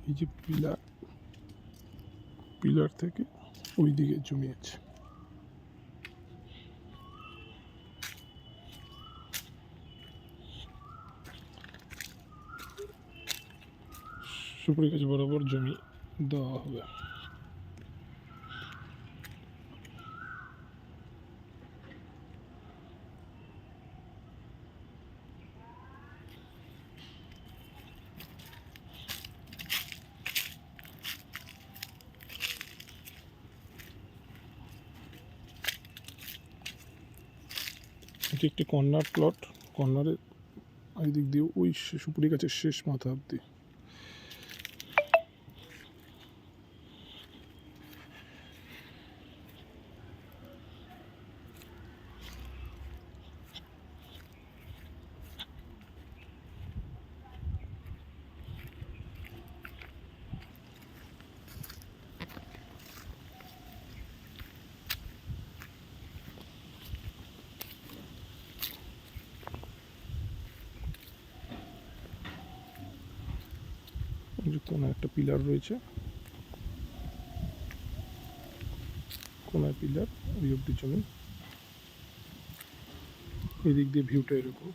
এই যে পিলার থেকে ওই দিকে জমি আছে। সুপারি গাছ বরাবর জমি দেওয়া হবে। এটি একটি কর্নার প্লট। কর্নারের এই দিক দিয়ে ওই সুপারি গাছের শেষ মাথা অব্দি। কোন একটা পিলার রয়েছে, কোনায় পিলার, ওই অব্দি জমি। এদিক দিয়ে ভিউটা এরকম।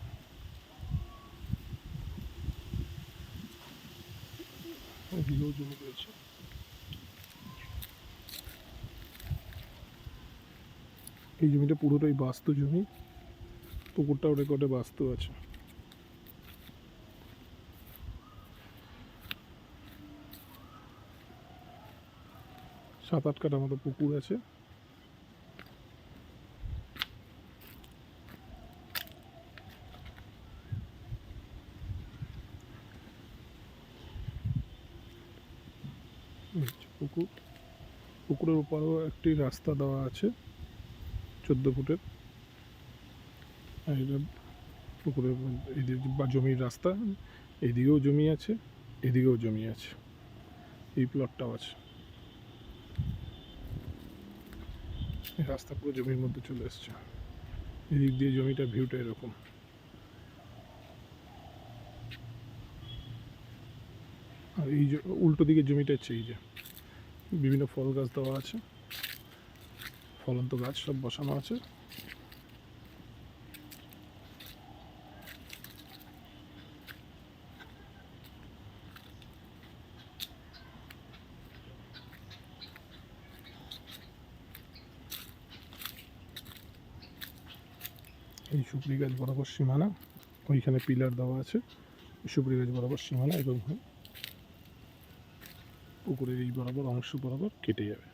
এদিকেও জমি রয়েছে। এই জমিটা পুরোটাই বাস্তু জমি। পুকুরটাও রেকর্ডে বাস্তু আছে। সাত আট কাঠার মতো পুকুর আছে। পুকুরের উপরেও একটি রাস্তা দেওয়া আছে 14 ফুটের। এটা পুকুরের এইদিকে বা জমির রাস্তা। এদিকেও জমি আছে, এদিকেও জমি আছে। এই প্লটটাও আছে। এই রাস্তা পুরো জমির মধ্যে চলে এসছে। এদিক দিয়ে জমিটা ভিউটা এরকম। আর এই যে উল্টো দিকে জমিটা হচ্ছে এই যে বিভিন্ন ফল গাছ দেওয়া আছে, ফলন্ত গাছ সব বসানো আছে। এই সুপারি গাছ বরাবর সীমানা, ওইখানে পিলার দেওয়া আছে। সুপারি গাছ বরাবর সীমানা এবং পুকুরের এই বরাবর অংশ বরাবর কেটে যাবে।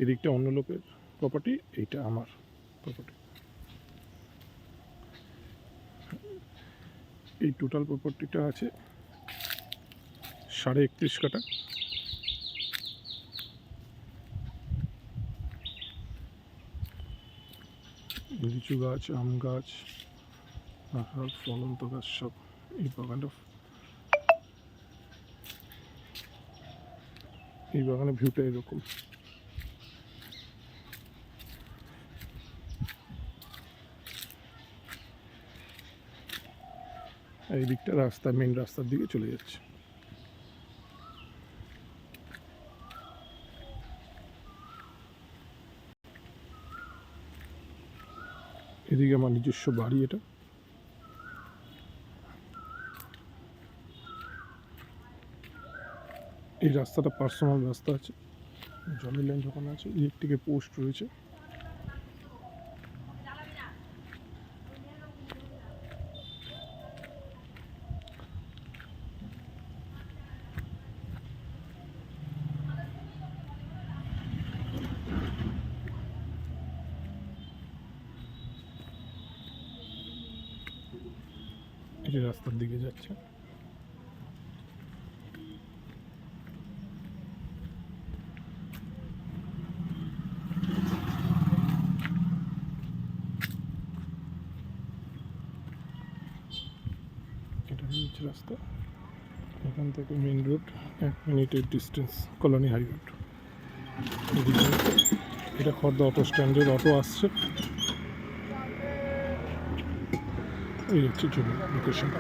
এদিকটা অন্য লোকের প্রপার্টি, এইটা আমার প্রপার্টি। এই টোটাল প্রপার্টিটা আছে 31.5 কাঠা। লিচু গাছ, আম গাছ আর ফলন্ত গাছ সব এই বাগানে ভিউটা এরকম। এই দিকটা রাস্তা, মেন রাস্তার দিকে চলে যাচ্ছে। এদিকে আমার নিজস্ব বাড়ি। এটা এই রাস্তাটা পার্সোনাল রাস্তা আছে। জলের লাইন যখন আছে, ইলেকট্রিকের পোস্ট রয়েছে। এটি রাস্তার দিকে যাচ্ছে। এটা হচ্ছে রাস্তা। এখান থেকে মেন রোড 1 মিনিটের ডিস্টেন্স, কলোনি হাই রোড। এটা খর্দা অটো স্ট্যান্ডের অটো আসছে। এই হচ্ছে জমি লোকেশন।